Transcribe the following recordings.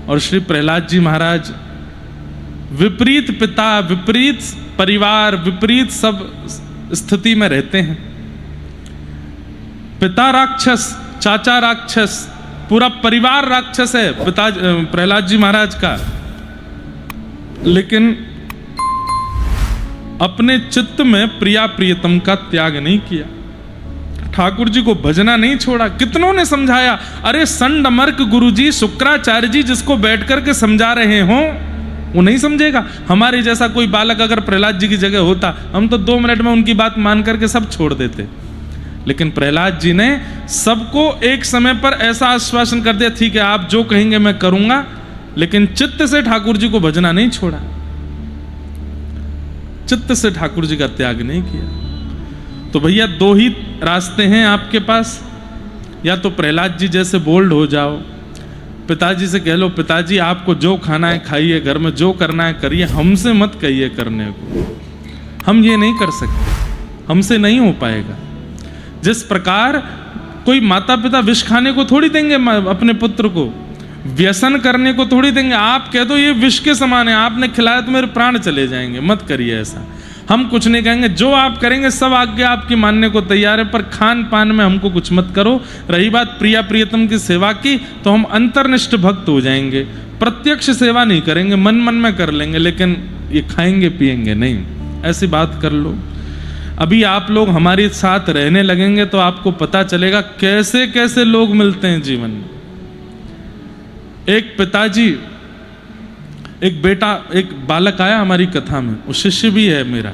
और श्री प्रहलाद जी महाराज विपरीत पिता, विपरीत परिवार, विपरीत सब स्थिति में रहते हैं। पिता राक्षस, चाचा राक्षस, पूरा परिवार राक्षस है पिता प्रहलाद जी महाराज का, लेकिन अपने चित्त में प्रिया प्रियतम का त्याग नहीं किया, ठाकुर जी को भजना नहीं छोड़ा। कितनों ने समझाया, अरे संडमर्क गुरुजी, शुक्राचार्य जी जिसको बैठ करके समझा रहे हों वो नहीं समझेगा। हमारे जैसा कोई बालक अगर प्रहलाद जी की जगह होता, हम तो 2 मिनट में उनकी बात मान करके सब छोड़ देते। लेकिन प्रहलाद जी ने सबको एक समय पर ऐसा आश्वासन कर दिया, ठीक है आप जो कहेंगे मैं करूंगा, लेकिन चित्त से ठाकुर जी को भजना नहीं छोड़ा, चित्त से ठाकुर जी का त्याग नहीं किया। तो भैया 2 ही रास्ते हैं आपके पास, या तो प्रहलाद जी जैसे बोल्ड हो जाओ, पिताजी से कह लो पिताजी आपको जो खाना है खाइए, घर में जो करना है करिए, हमसे मत कहिए करने को, हम ये नहीं कर सकते, हमसे नहीं हो पाएगा। जिस प्रकार कोई माता पिता विष खाने को थोड़ी देंगे अपने पुत्र को, व्यसन करने को थोड़ी देंगे। आप कह दो ये विष के समान है, आपने खिलाया तो मेरे प्राण चले जाएंगे, मत करिए ऐसा। हम कुछ नहीं कहेंगे, जो आप करेंगे सब आज्ञा आपकी मानने को तैयार है, पर खान पान में हमको कुछ मत करो। रही बात प्रिया प्रियतम की सेवा की, तो हम अंतर्निष्ठ भक्त हो जाएंगे, प्रत्यक्ष सेवा नहीं करेंगे, मन मन में कर लेंगे, लेकिन ये खाएंगे पिएंगे नहीं, ऐसी बात कर लो। अभी आप लोग हमारे साथ रहने लगेंगे तो आपको पता चलेगा कैसे कैसे लोग मिलते हैं जीवन में। एक पिताजी, एक बेटा, एक बालक आया हमारी कथा में, वो शिष्य भी है मेरा।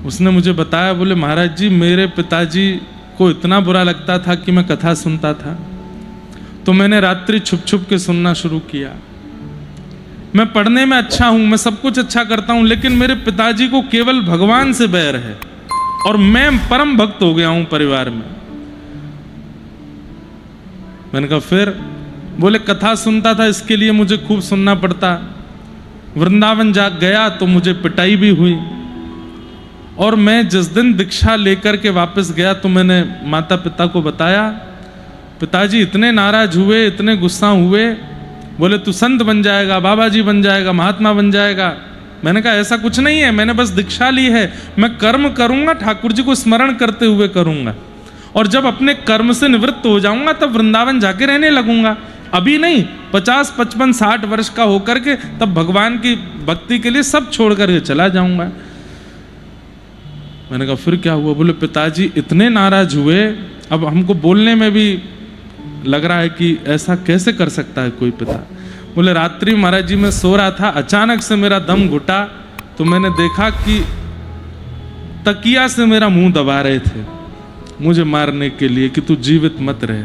उसने मुझे बताया, बोले महाराज जी मेरे पिताजी को इतना बुरा लगता था कि मैं कथा सुनता था, तो मैंने रात्रि छुप छुप के सुनना शुरू किया। मैं पढ़ने में अच्छा हूं, मैं सब कुछ अच्छा करता हूं, लेकिन मेरे पिताजी को केवल भगवान से बैर है और मैं परम भक्त हो गया हूं परिवार में। मैंने कहा फिर? बोले कथा सुनता था इसके लिए मुझे खूब सुनना पड़ता, वृंदावन जा गया तो मुझे पिटाई भी हुई, और मैं जिस दिन दीक्षा लेकर के वापस गया तो मैंने माता पिता को बताया, पिताजी इतने नाराज हुए, इतने गुस्सा हुए, बोले तू संत बन जाएगा, बाबा जी बन जाएगा, महात्मा बन जाएगा। मैंने कहा ऐसा कुछ नहीं है, मैंने बस दीक्षा ली है, मैं कर्म करूंगा, ठाकुर जी को स्मरण करते हुए करूंगा, और जब अपने कर्म से निवृत्त हो जाऊंगा तब वृंदावन जाके रहने लगूंगा, अभी नहीं। 50, 55, 60 वर्ष का होकर के तब भगवान की भक्ति के लिए सब छोड़ करके चला जाऊंगा। मैंने कहा फिर क्या हुआ? बोले पिताजी इतने नाराज हुए, अब हमको बोलने में भी लग रहा है कि ऐसा कैसे कर सकता है कोई पिता। बोले रात्रि महाराज जी मैं सो रहा था, अचानक से मेरा दम घुटा, तो मैंने देखा कि तकिया से मेरा मुंह दबा रहे थे मुझे मारने के लिए कि तू जीवित मत रहे।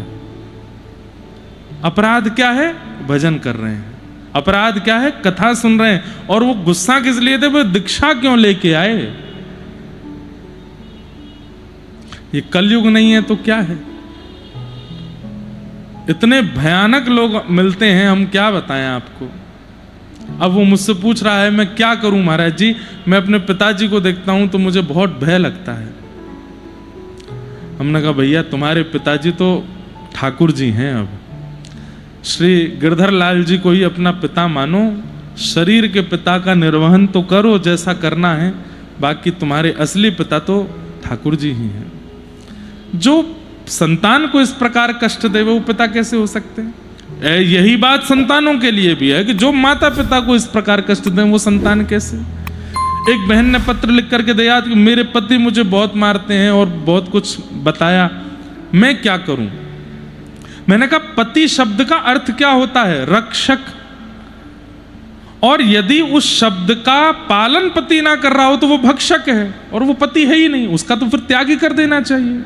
अपराध क्या है? भजन कर रहे हैं। अपराध क्या है? कथा सुन रहे हैं। और वो गुस्सा किस लिए थे? वो दीक्षा क्यों लेके आए? ये कलयुग नहीं है तो क्या है? इतने भयानक लोग मिलते हैं, हम क्या बताएं आपको। अब वो मुझसे पूछ रहा है मैं क्या करूं महाराज जी, मैं अपने पिताजी को देखता हूं तो मुझे बहुत भय लगता है। हमने कहा भैया तुम्हारे पिताजी तो ठाकुर जी हैं, अब श्री गिरधर लाल जी को ही अपना पिता मानो, शरीर के पिता का निर्वहन तो करो जैसा करना है, बाकी तुम्हारे असली पिता तो ठाकुर जी ही हैं। जो संतान को इस प्रकार कष्ट दे वो पिता कैसे हो सकते हैं? यही बात संतानों के लिए भी है कि जो माता पिता को इस प्रकार कष्ट दें वो संतान कैसे? एक बहन ने पत्र लिख करके दिया कि मेरे पति मुझे बहुत मारते हैं और बहुत कुछ बताया, मैं क्या करूं? मैंने कहा पति शब्द का अर्थ क्या होता है? रक्षक। और यदि उस शब्द का पालन पति ना कर रहा हो तो वो भक्षक है, और वो पति है ही नहीं, उसका तो फिर त्याग ही कर देना चाहिए।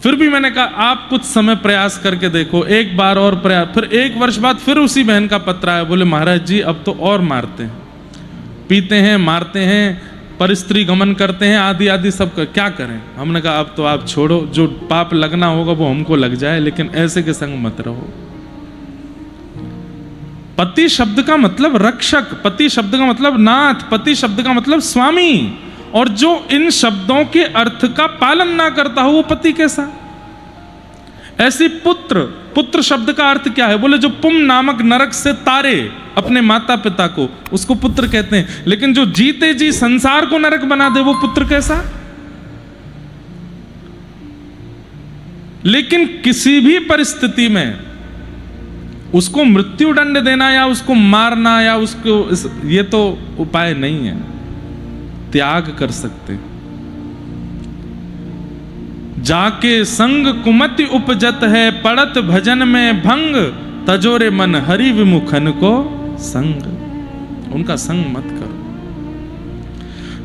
फिर भी मैंने कहा आप कुछ समय प्रयास करके देखो, एक बार और प्रयास। फिर 1 वर्ष बाद फिर उसी बहन का पत्र आया, बोले महाराज जी अब तो और मारते हैं, पीते हैं, मारते हैं, परिस्त्री गमन करते हैं, आदि आदि सब क्या करें? हमने कहा अब तो आप छोड़ो, जो पाप लगना होगा वो हमको लग जाए, लेकिन ऐसे के संग मत रहो। पति शब्द का मतलब रक्षक, पति शब्द का मतलब नाथ, पति शब्द का मतलब स्वामी, और जो इन शब्दों के अर्थ का पालन ना करता हो वो पति कैसा? ऐसी पुत्र, पुत्र शब्द का अर्थ क्या है? बोले जो पुम नामक नरक से तारे अपने माता पिता को, उसको पुत्र कहते हैं। लेकिन जो जीते जी संसार को नरक बना दे, वो पुत्र कैसा? लेकिन किसी भी परिस्थिति में उसको मृत्यु दंड देना या उसको मारना या उसको, ये तो उपाय नहीं है। त्याग कर सकते। जाके संग कुमति उपजत है, पड़त भजन में भंग, तजोरे मन हरि विमुखन को संग। उनका संग मत करो।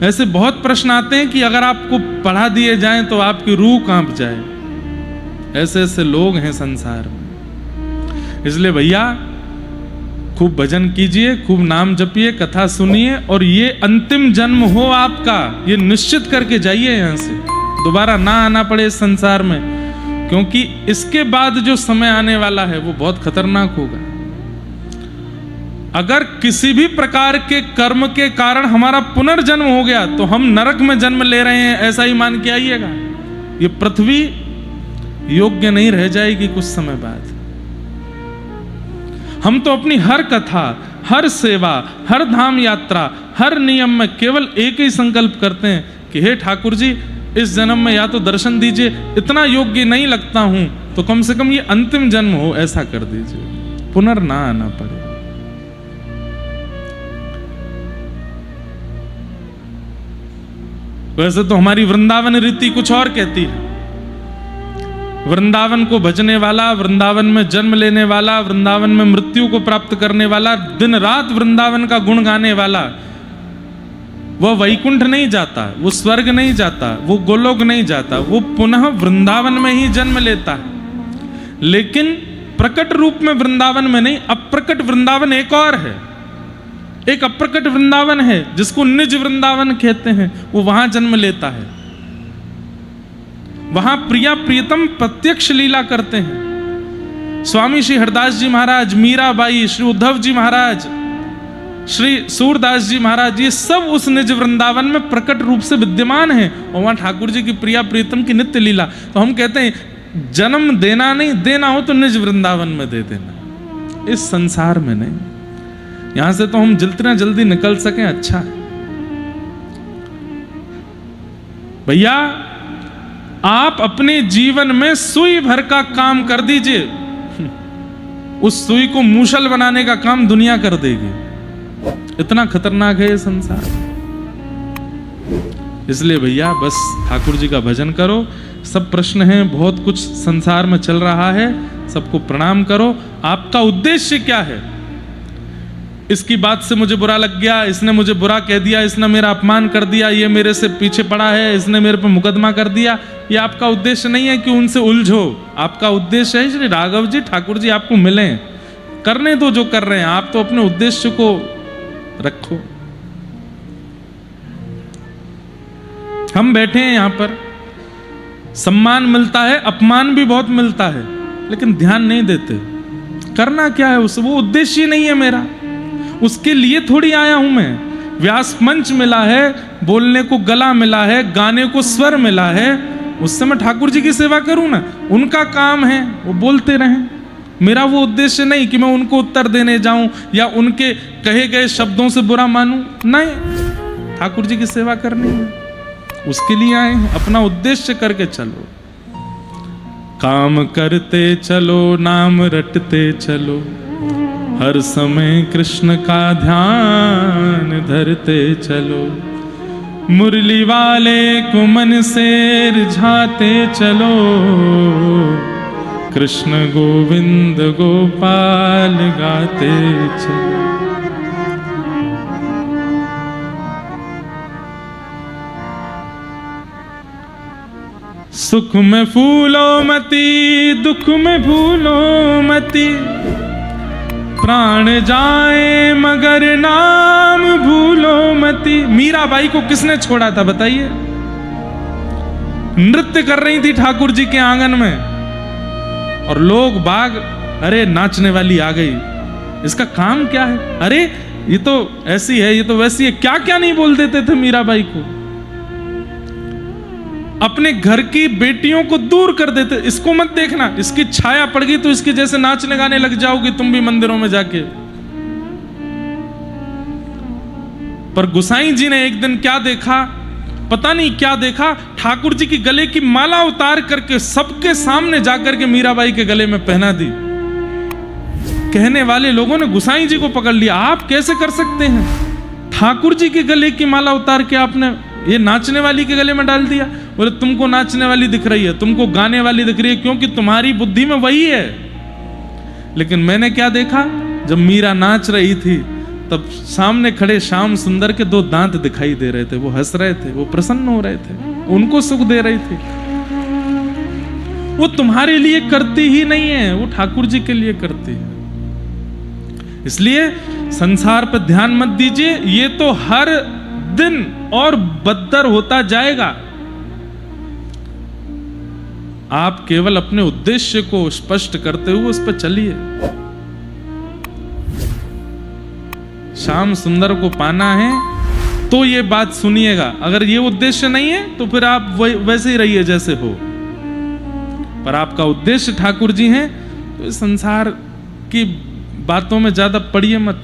ऐसे बहुत प्रश्न आते हैं कि अगर आपको पढ़ा दिए जाएं तो आपकी रूह कांप जाए। ऐसे ऐसे लोग हैं संसार में। इसलिए भैया खूब भजन कीजिए, खूब नाम जपिए, कथा सुनिए, और ये अंतिम जन्म हो आपका, ये निश्चित करके जाइए यहां से, दोबारा ना आना पड़े इस संसार में। क्योंकि इसके बाद जो समय आने वाला है वो बहुत खतरनाक होगा। अगर किसी भी प्रकार के कर्म के कारण हमारा पुनर्जन्म हो गया तो हम नरक में जन्म ले रहे हैं, ऐसा ही मान के आइएगा। ये पृथ्वी योग्य नहीं रह जाएगी कुछ समय बाद। हम तो अपनी हर कथा, हर सेवा, हर धाम यात्रा, हर नियम में केवल एक ही संकल्प करते हैं कि हे ठाकुर जी, इस जन्म में या तो दर्शन दीजिए, इतना योग्य नहीं लगता हूं तो कम से कम ये अंतिम जन्म हो, ऐसा कर दीजिए, पुनर् ना आना पड़े। वैसे तो हमारी वृंदावन रीति कुछ और कहती है। वृंदावन को भजने वाला, वृंदावन में जन्म लेने वाला, वृंदावन में मृत्यु को प्राप्त करने वाला, दिन रात वृंदावन का गुण गाने वाला, वह वैकुंठ नहीं जाता, वो स्वर्ग नहीं जाता, वो गोलोक नहीं जाता, वो पुनः वृंदावन में ही जन्म लेता है। लेकिन प्रकट रूप में वृंदावन में नहीं, अप्रकट वृंदावन एक और है। एक अप्रकट वृंदावन है जिसको निज वृंदावन कहते हैं, वो वहां जन्म लेता है। वहां प्रिया प्रियतम प्रत्यक्ष लीला करते हैं। स्वामी श्री हरदास जी महाराज, मीराबाई, श्री उद्धव जी महाराज, श्री सूरदास जी महाराज, ये सब उस निज वृंदावन में प्रकट रूप से विद्यमान हैं। और वहां ठाकुर जी की प्रिया प्रियतम की नित्य लीला। तो हम कहते हैं जन्म देना नहीं, देना हो तो निज वृंदावन में दे देना, इस संसार में नहीं। यहां से तो हम जितना जल्दी निकल सकें अच्छा है। भैया आप अपने जीवन में सुई भर का काम कर दीजिए, उस सुई को मूसल बनाने का काम दुनिया कर देगी। इतना खतरनाक है ये संसार। इसलिए भैया बस ठाकुर जी का भजन करो। सब प्रश्न हैं, बहुत कुछ संसार में चल रहा है, सबको प्रणाम करो। आपका उद्देश्य क्या है? इसकी बात से मुझे बुरा लग गया, इसने मुझे बुरा कह दिया, इसने मेरा अपमान कर दिया, ये मेरे से पीछे पड़ा है, इसने मेरे पर मुकदमा कर दिया, ये आपका उद्देश्य नहीं है कि उनसे उलझो। आपका उद्देश्य है श्री राघव जी, ठाकुर जी आपको मिलें, करने दो जो कर रहे हैं। आप तो अपने उद्देश्य को रखो। हम बैठे हैं यहां पर, सम्मान मिलता है, अपमान भी बहुत मिलता है, लेकिन ध्यान नहीं देते। करना क्या है उस, वो उद्देश्य नहीं है मेरा, उसके लिए थोड़ी आया हूं मैं। व्यास मंच मिला है, बोलने को गला मिला है, गाने को स्वर मिला है, उससे मैं ठाकुर जी की सेवा करूं ना। उनका काम है वो बोलते रहें, मेरा वो उद्देश्य नहीं कि मैं उनको उत्तर देने जाऊं या उनके कहे गए शब्दों से बुरा मानूं। नहीं, ठाकुर जी की सेवा करनी है, उसके लिए आए हैं। अपना उद्देश्य करके चलो, काम करते चलो, नाम रटते चलो, हर समय कृष्ण का ध्यान धरते चलो, मुरली वाले को मन से रिझाते चलो, कृष्ण गोविंद गोपाल गाते चलो। सुख में फूलो मती, दुख में भूलो मती, प्राण जाए मगर नाम भूलो मती। मीराबाई को किसने छोड़ा था बताइए? नृत्य कर रही थी ठाकुर जी के आंगन में, और लोग बाग, अरे नाचने वाली आ गई, इसका काम क्या है? अरे ये तो ऐसी है, ये तो वैसी है, क्या क्या नहीं बोल देते थे मीराबाई को। अपने घर की बेटियों को दूर कर देते, इसको मत देखना, इसकी छाया पड़ गई तो इसके जैसे नाचने गाने लग जाओगे तुम भी मंदिरों में जाके। पर गोसाई जी ने एक दिन क्या देखा, पता नहीं क्या देखा, ठाकुर जी की गले की माला उतार करके सबके सामने जाकर के मीराबाई के गले में पहना दी। कहने वाले लोगों ने गोसाई जी को पकड़ लिया, आप कैसे कर सकते हैं, ठाकुर जी के गले की माला उतार के आपने ये नाचने वाली के गले में डाल दिया। बोले तुमको नाचने वाली दिख रही है, तुमको गाने वाली दिख रही है, क्योंकि तुम्हारी बुद्धि में वही है। लेकिन मैंने क्या देखा, जब मीरा नाच रही थी तब सामने खड़े श्याम सुंदर के 2 दांत दिखाई दे रहे थे, वो हंस रहे थे, वो प्रसन्न हो रहे थे, उनको सुख दे रही थी। वो तुम्हारे लिए करती ही नहीं है, वो ठाकुर जी के लिए करती है। इसलिए संसार पर ध्यान मत दीजिए, ये तो हर दिन और बदतर होता जाएगा। आप केवल अपने उद्देश्य को स्पष्ट करते हुए उस पर चलिए। श्याम सुंदर को पाना है तो ये बात सुनिएगा, अगर ये उद्देश्य नहीं है तो फिर आप वैसे ही रहिए जैसे हो। पर आपका उद्देश्य ठाकुर जी हैं तो इस संसार की बातों में ज्यादा पड़िए मत।